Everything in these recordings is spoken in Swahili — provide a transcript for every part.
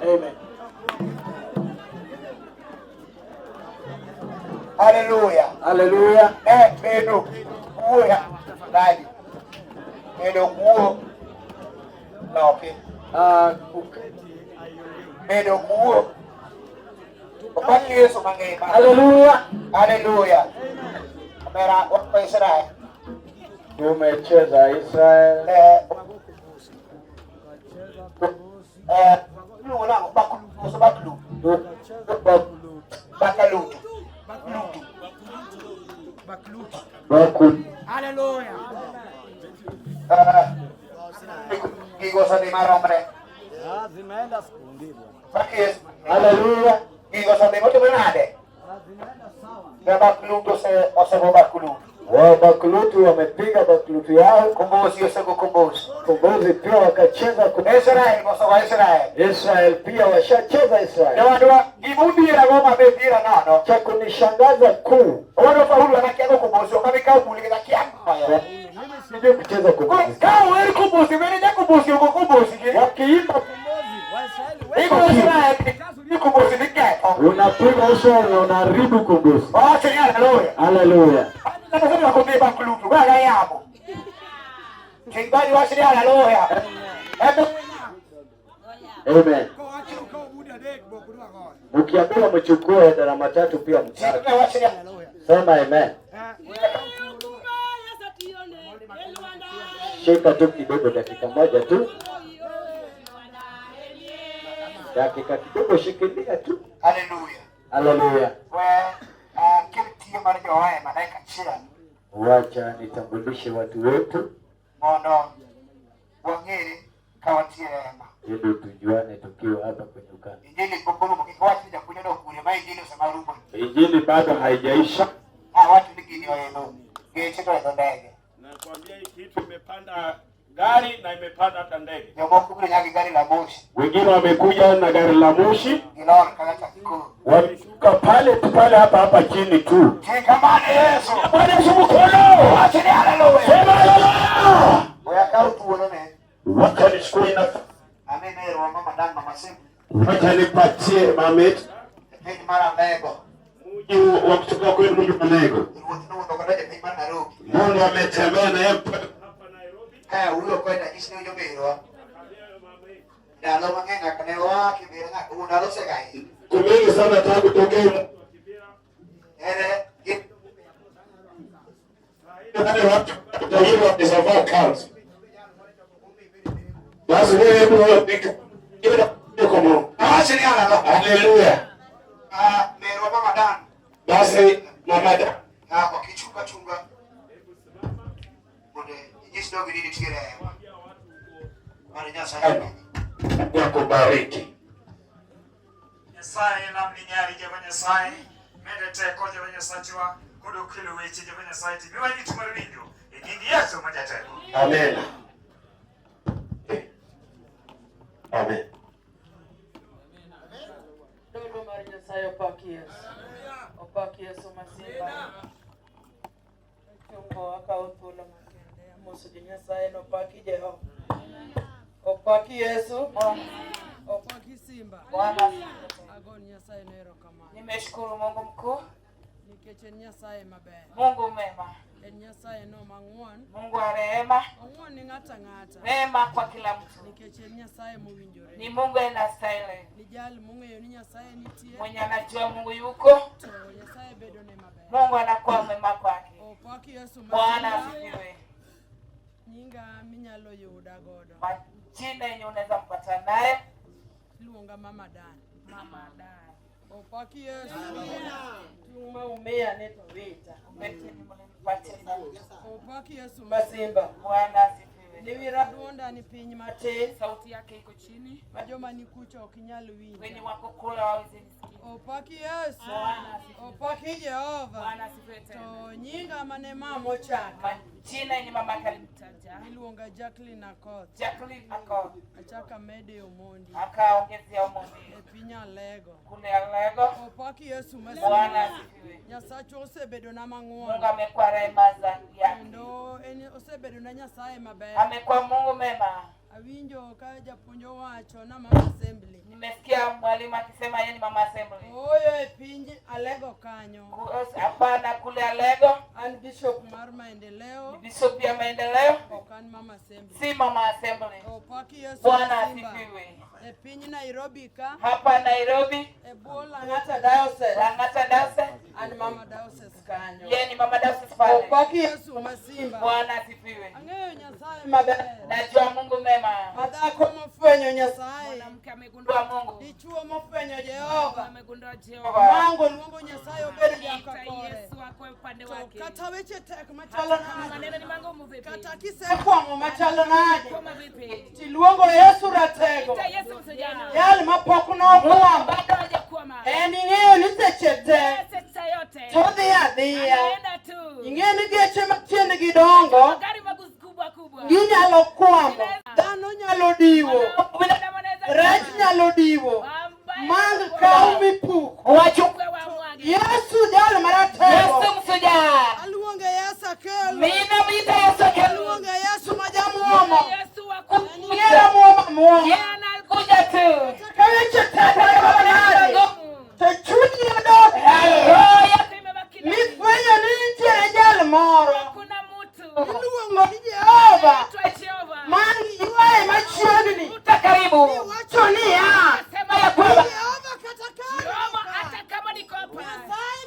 Amen. Hallelujah. Hallelujah. Beno kuya dadi. Beno kuo. Okay. Beno kuo. Bapaki Yesu mangema. Hallelujah. Hallelujah. Kamera kwa Israel. Tumecheza Israel. Hallelujah. Gigosa di marombre. Zimeenda siku mbili. Hallelujah. Gigosa di moto benade. Zimeenda sawa. Na bakluto se osebo bakluto. Wao baklutu wamepiga baklutu yao, kombozi yosego kombozi. Kombozi pia wakacheza kwa Israel, kwa Israel. Israel pia washacheza Israel. Na wadwa ibudira goma bebira nano. Cha kunishangaza kuu. Wana faulu anakiaga kombozi, wakamika ubuli na kiamba. Mimi sije kucheza kombozi. Kama wewe kombozi, wewe ndio kombozi, uko kombozi. Wakiimba kombozi, Waisraeli. Ni kombozi nikeka. Unapiga Israel na unaharibu kombozi. Hallelujah. Hallelujah. Nasema kwa beba kulutu bwana yabo. Kibali wasiri haleluya. Amen. Ukiambiwa mchukue darama tatu pia mtatu. Sema amen. Shika tu kidogo dakika moja tu. Dakika kidogo shikilia tu. Haleluya. Haleluya. Wacha nitambulishe watu wetu. Mono wangeri kawatie rehema. ili tujuane tukiwa hapa kwenye ukanda. Injili bado haijaisha. Nakwambia hii kitu imepanda gari na imepanda hata ndege. Wengine wamekuja na gari la moshi. Wameshuka pale hapa chini tu. Shikamani Yesu. Bwana Yesu mkono. Acheni haleluya. Sema haleluya. Wacha nishukuru na wacha nipatie mamet. Mji wa kutoka kwenu mji wa Nego. Mungu ametembea na yeye hapa Nairobi. Huyo kwenda isini huyo bero. Nalo mangenga kanewa kibira na unalo segai. Kumengi sana tangu tokea. Wale watu ndio wapisava counts. Basi wewe ndio kile kama. Acheni Haleluya. Mero mama Dan. Basi mama Dan. Wakichunga chunga. Yesu ndio gidi tigere. Kwa kubariki. Nyasaye namlinyari jeva Nyasaye medete ko jeva Nyasaye wa kudu kilu wechi jeva Nyasaye ti miwani tumarinyo ikindi Yesu majateko. Amen. Amen. Dodo mari Nyasaye opaki Yesu. Opaki Yesu masimba. Chungo akautula makende. Musu Nyasaye no paki Jehova. Opaki Yesu. Opaki Simba. Bwana Agoni Nyasaye nero kama. nimeshukuru Mungu mkuu, Nikeche Nyasaye maber. Mungu mema, En Nyasaye no mang'won. Mungu wa rehema, Ong'won ni ng'ata ng'ata. mema kwa kila mtu. Nikeche Nyasaye mowinjore. Ni Mungu anastahili, Ni jal mong'eyo ni Nyasaye nitie. mwenye anajua Mungu yuko, To Nyasaye bedo ne maber. Mungu anakuwa mwema kwake. Opaki Yesu Bwana masimba. asifiwe. Nyinga minyalo yuda godo. Majina yenye unaweza mpata naye Iluonga Mama Dan. Mama Dan. Opaki Yesu. Tuma umea neto vita. Umetini mlimpatia sana. Opaki Yesu masimba. Bwana asifiwe. Niwira duonda ni piny matin. Sauti yake iko chini, Majoma ni kucha ok nyal wenye winja. wako kula waweze nisikia. Opaki Yesu. Bwana asifiwe. Opaki Jehova. Bwana asifiwe tena. To nyinga mane mama ochaka. Majina yenye mama alimtaja Iluonga Jacqueline Akoth. Jacqueline ako Achaka Mede Omondi. akaongezea Omondi E piny Alego. kule Alego. Opaki Yesu Bwana masimba. asifiwe. Nyasacho osebedo na Mungu mang'won. amekuwa rehema za yake, Kendo osebedo na Nyasaye maber. amekuwa Mungu mema. Awinjo ka japuonj owacho na Mama Assembly. Nimesikia mwalimu akisema yeye ni mama assembly. Oyo e piny Alego kanyo. Hapana, kule Alego An bishop mar maendeleo. ni bishop ya maendeleo, Ok an Mama Assembly. si mama assembly. Opaki Yesu Bwana masimba. asifiwe. E piny Nairobi ka. Hapa Nairobi, E bwo Lang'ata Diocese. Lang'ata Diocese, An Mama Diocese kanyo. yeye ni mama diocese pale. Opaki Yesu masimba. Bwana asifiwe. Ang'eyo Nyasaye maber. Najua Mungu mema. Madhako mofwenyo Nyasaye. Mwanamke amegundua Mungu, Dichuo mofwenyo Jehova. amegundua Jehova. Mango luongo Nyasaye obed jaka kore. Yesu ako upande To wake. kata weche tek machalo nade. Maneno ni mangumu vipi? Kata kisekwamo machalo nade. Kama vipi? Tiluongo Yesu ratego. Ta Yesu msijana. Yal mapok nokwamo. Bado hajakwama. En ing'eyo ni seche te. Sekta yote. Todhi adhiya. Anaenda tu. Ing'eyo ni geche matiendgi dongo. Gari maguzi kubwa kubwa. Ginyalo kwamo. Dhano nyalo diwo. Binadamu anaweza Rech nyalo diwo. Mang kaw mipuko. wachukue wa mwage. Yesu jal maratego. Yesu msijana. Aluonge Yesu akelo. Mina mwita Yesu akelu. Aluonge Yesu majamuomo. Yesu wakuja. Ngera muoma muomo. Yeye anakuja tu. Kaweche tata baba nade. To chunyi odok. Roho yako imebaki ndani. Mifwenyo ni nitiere jal moro. Kuna mtu. Iluongo ni Jehova. Anaitwa Jehova. Mangi ywaye machiegni. Uta karibu. Iwacho niya. Sema ya kwamba Jehova kata kama. Jehova hata kama niko hapa. Nyasaye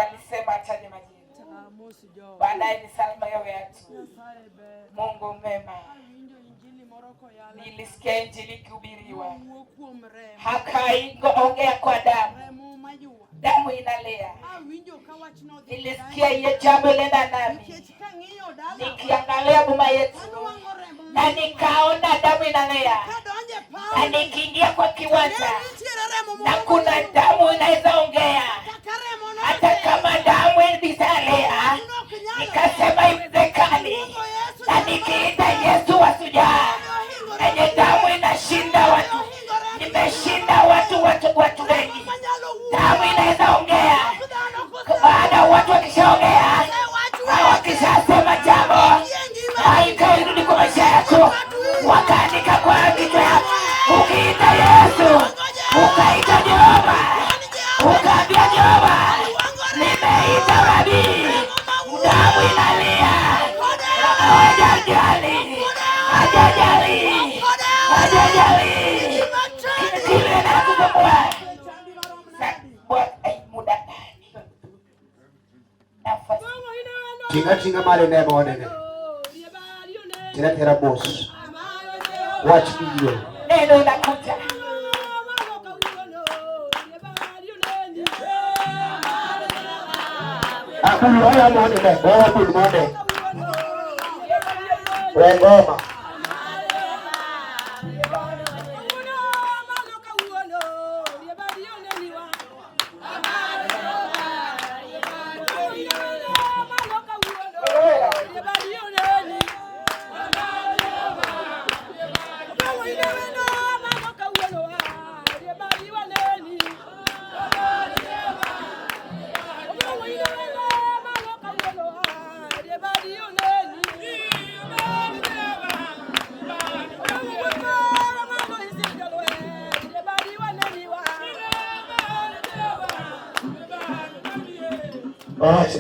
alisema ataje majina. Baadaye ni salma yetu. Mungu mema. Nilisikia injili ikihubiriwa. Hakaongea kwa damu. Damu inalea. Nilisikia hiyo jambo lenda nami. Nikiangalia boma yetu. Na nikaona damu inalea. Na nikiingia kwa kiwanja. Na kuna damu inaweza ongea. Hata kama damu ilisalea. Nikasema iwezekani. Na nikiita Yesu wa shujaa. Enye damu inashinda watu. Nimeshinda watu wengi. Damu inaweza ongea. Baada watu wakishaongea, wakishasema jambo, haikairudi kwa maisha yako. Wakaandika kwa kichwa yako. Ukiita Yesu, ukaita Jehova, ukaambia Jehova, nimeita Rabii. Damu inalia. Hajajali. Kile na kukomboa. Muda nafasi. Tinga male nemo onene. Tira tera boss. Watch video. Neno nakuja. Akulu haya mwone. Akulu mwone. Wengoma.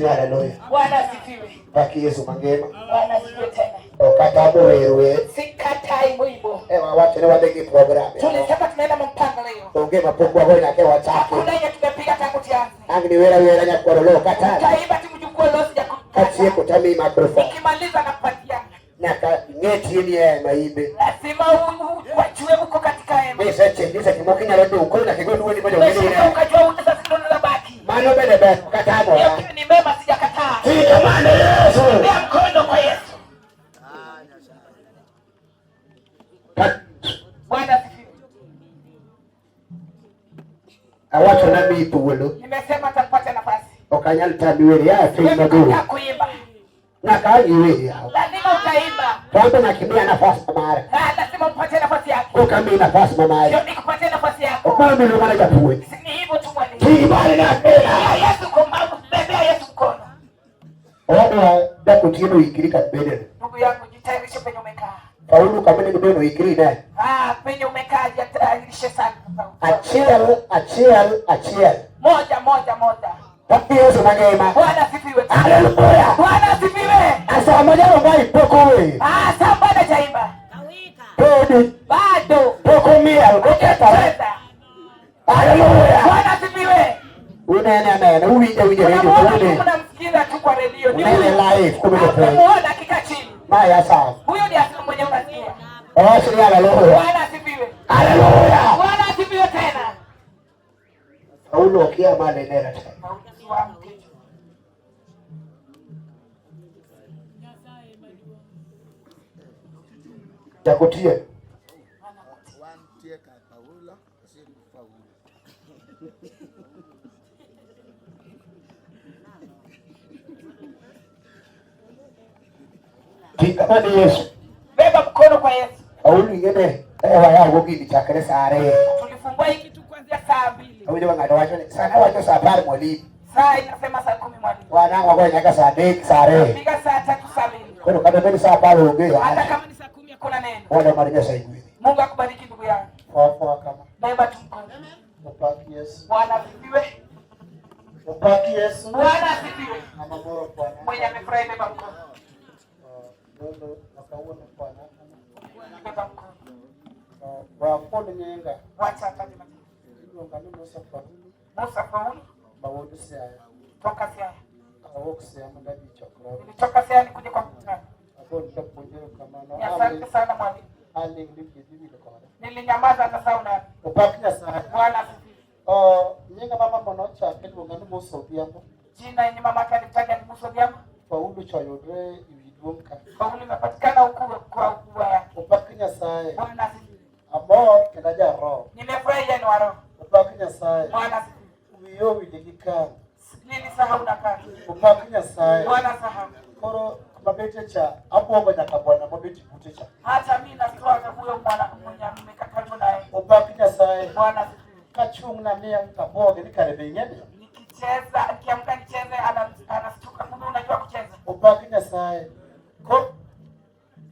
Haleluya. Bwana asifiwe. Baki Yesu mangema. Bwana asifiwe tena. Okatabo wewe. Sikatai mwibo. Watu ni wadegi program. Tulisema tunaenda mpango leo. Ongea mapungu hapo na kwa watatu. Kuna yenye tumepiga tangu tianzi. Angini wera nyakorolo kata. Taiba timjukua losi ya kati yako tami microphone. Nikimaliza napatia. Na ngeti ni ya maibe. Lazima wajue uko katika hema. Mesa chendisa kimokinya lote uko na kigondo wewe moja ungine. Ukajua utasa sidono za baki. Mano bebe katabo. Ni mema sijakataa. Kamanda Yesu. Ndio mkono kwa Yesu. Bwana asifiwe. Awacho nabii tuwelo. Nimesema atapata nafasi. Okanyali tabiwele ya fima do. Kuimba. Na kajiwe yao. Lazima utaimba. Twambe nakimbia nafasi mara. Lazima upate nafasi yako. Ukambi nafasi mama. Ndio nikupatie nafasi yako. Ukambi ndio maana tuwe. Ni hivyo tu mwalimu. Kibali na pesa. Yesu komba bebea Yesu mkono. Oda dakutino ikirika bedele. Ndugu yangu jitayarishe penye umekaa. Paulo kama ni ndio ikirika. Penye umekaa jitayarishe sana. Achiel. Moja. Baki Yesu mangema. Bwana asifiwe. Haleluya. Bwana asifiwe. Asa moja ngai poko wewe. Sasa bado jaimba. Podi. Bado. Poko mia uketa. Haleluya. Bwana asifiwe. Unaenda uwije redio uone. Unamsikiza tu kwa redio. Ni live kumbe. Muona kika chini. Maya sawa. Huyo ndiye asiye mwenye unasikia. Sio haleluya. Bwana asifiwe. Haleluya. Bwana asifiwe tena. Paulo kia male nera tena. Takutie. Kingamani Yesu. Beba mkono kwa Yesu. Paulo ngene ewa yangu kidi chakere sare. Tulifungua hiki tu kuanzia saa 2. Wewe wangado wacho sana wacho saa 5 mwalimu. Saa inasema saa 10 mwalimu. Wanangu wako nyaka saa 8 sare. Piga saa 3 saa 2. Kwa kama bado saa 5 ongea. Hata kama ni saa 10 hakuna neno. Wala marija saa hivi. Mungu akubariki ndugu yangu. Kwa kama. Beba tu mkono. Mpaki Yesu. Bwana asifiwe. Mpaki Yesu. Bwana asifiwe. Mama bora Bwana. Mwenye amefurahi beba mkono. Ndio akaona Bwana. Beba mkono. Wa pole nyenga. Wacha ataje majina. Ndio ngani Musa Paulo. Musa Paulo. Bawodu sia. Toka Siaya. Awok Siaya ndani chakula. Nilitoka Siaya nikuje kwa mkutano. Hapo nitakuja kama na. Asante sana mwalimu. Hali ndivyo kwa. Nilinyamaza hata sauna. Upaknya sana. Bwana asifiwe. Nyinga mama monocha kendo ngani muso biamo. Jina yenye mama yake alitaja ni Muso Biamo. Paulo chayodre ividumka. Paulo imepatikana huku kwa ukubwa yake. Upaknya sana. Bwana asifiwe. Amor kedaja roho. Nimefurahi yeye ni wa roho. Upaknya sana. Bwana asifiwe. Wiyo wilikika. Nini sahau na kazi. Upaknya sana. Bwana sahau. Koro mabete cha hapo nyaka bwana mabete kutecha. Hata mimi natoa kwa huyo mwana mwenye mmekatana naye. Upaknya sana. Bwana asifiwe. Kachung na mia mtaboge nikarebe nyene. Nikicheza, nikiamka nicheze anastuka kumbe unajua kucheza. Upaknya sana. Ko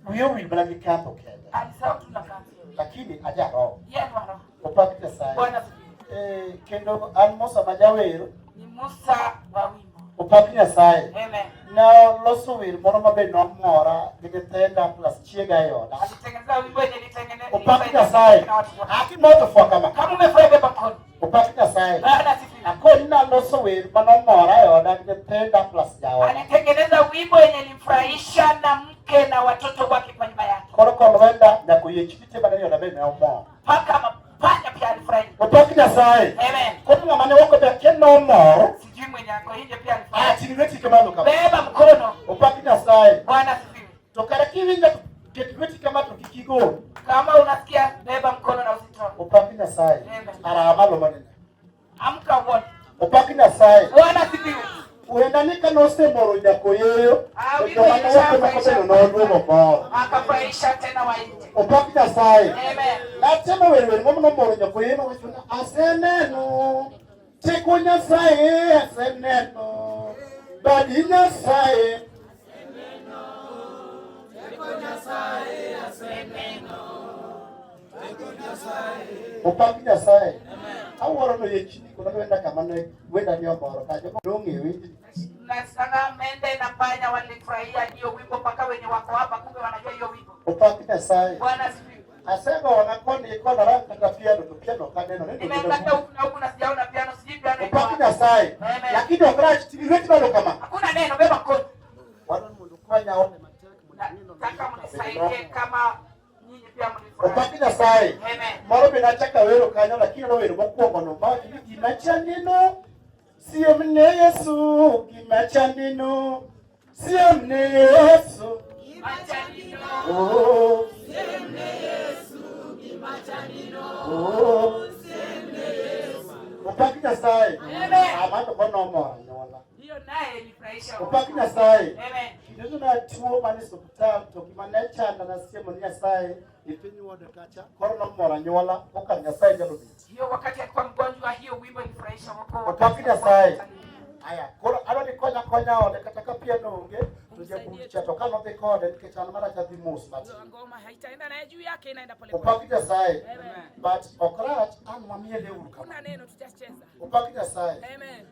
wiyo wilikika kenda. Alisahau tu na kazi. Lakini aja roho. Yeye ni wa roho. Upaknya sana. Bwana asifiwe. Kendo almosa majawero. Ni Musa wa wimbo. Upaknya sana. Amen. Na loso wir moro mabe no mora digitenda plus chiega yoda. Alitengeneza wimbo yenye nitengeneza. Upaknya sana. Aki moto fwa kama. Kama umefurahi beba mkono. Upaknya sana. Bwana asifiwe. Akoni na loso wir mano mora yoda digitenda plus jawa. Alitengeneza wimbo yenye ilimfurahisha na mke na watoto wake kwa nyumba yake. Koro wenda na kuyechipite badani yoda be na mo. Paka mapanya pia alifurahi. Upaknya sana. Amen. Kono mane wako be keno mo. Sijui mwenye ako nje pia alifurahi. Tinweti kama kama. Beba mkono. Upaknya sana. Bwana asifiwe. Tokara kivinga ketweti kama tukikigo. Kama unasikia beba mkono na usitoe. Upaknya sana. Amen. Ara malo manene. Amka uone. Upaknya sana. Bwana asifiwe. Uendanika no semoro yako yeyo. Wimbo ilishafurahisha. No Akafurahisha tena wa nje. Upaknya sana. Amen. Natema wewe ngono moro yako yeyo wachuna aseneno. Tikunya sae aseneno. Badinya sae. Upaknya sae. Aworo no yechini kuna wenda kama wenda ni omoro kaje ndonge winji. Na sana mende na panya walifurahia hiyo wimbo mpaka wenye wako hapa kumbe wanajua hiyo wimbo. Upaknya sae. Bwana asifiwe. Asema wanakoni iko na rangi kata piano tu piano kaneno ndio. Nimeangalia huku na huku na sijaona piano, sijui piano iko wapi. Upaknya sae. Amen. Lakini wakati tibiweti bado kama. Hakuna neno, beba mkono. Wana mundu kwanya one Nataka mnisaidie kama nyinyi pia mlifurahi. Upaknya sae. Amen. Moro binachaka wero kanyo lakini no wero mokuongo no maji gimacha nino. Sio mne Yesu gimacha nino. Sio mne Yesu Gimacha nino. oh Sio mne Yesu gimacha nino. oh Sio mne Yesu. Upaknya sae. Amen. Amando kono mo nyola. Hiyo naye ilifurahisha. Upaknya sae. Amen. Ndio na tuo mani hospital to kimanacha na siemo ni sae ipinyu wode kacha korona mora nyola okanya sae jalo biti. Hiyo wakati alikuwa mgonjwa, hiyo wimbo ilifurahisha wako. Upaknya sae. Aya, koro aloni konya wode kataka pia nonge tuje kumcha tokano the code kitana mara cha dimus but Ngoma haitaenda na juu yake inaenda pole pole. upaknya sae. Amen. But okrat an mamie le uruka. Kuna neno tutacheza. Upaknya sae. Amen.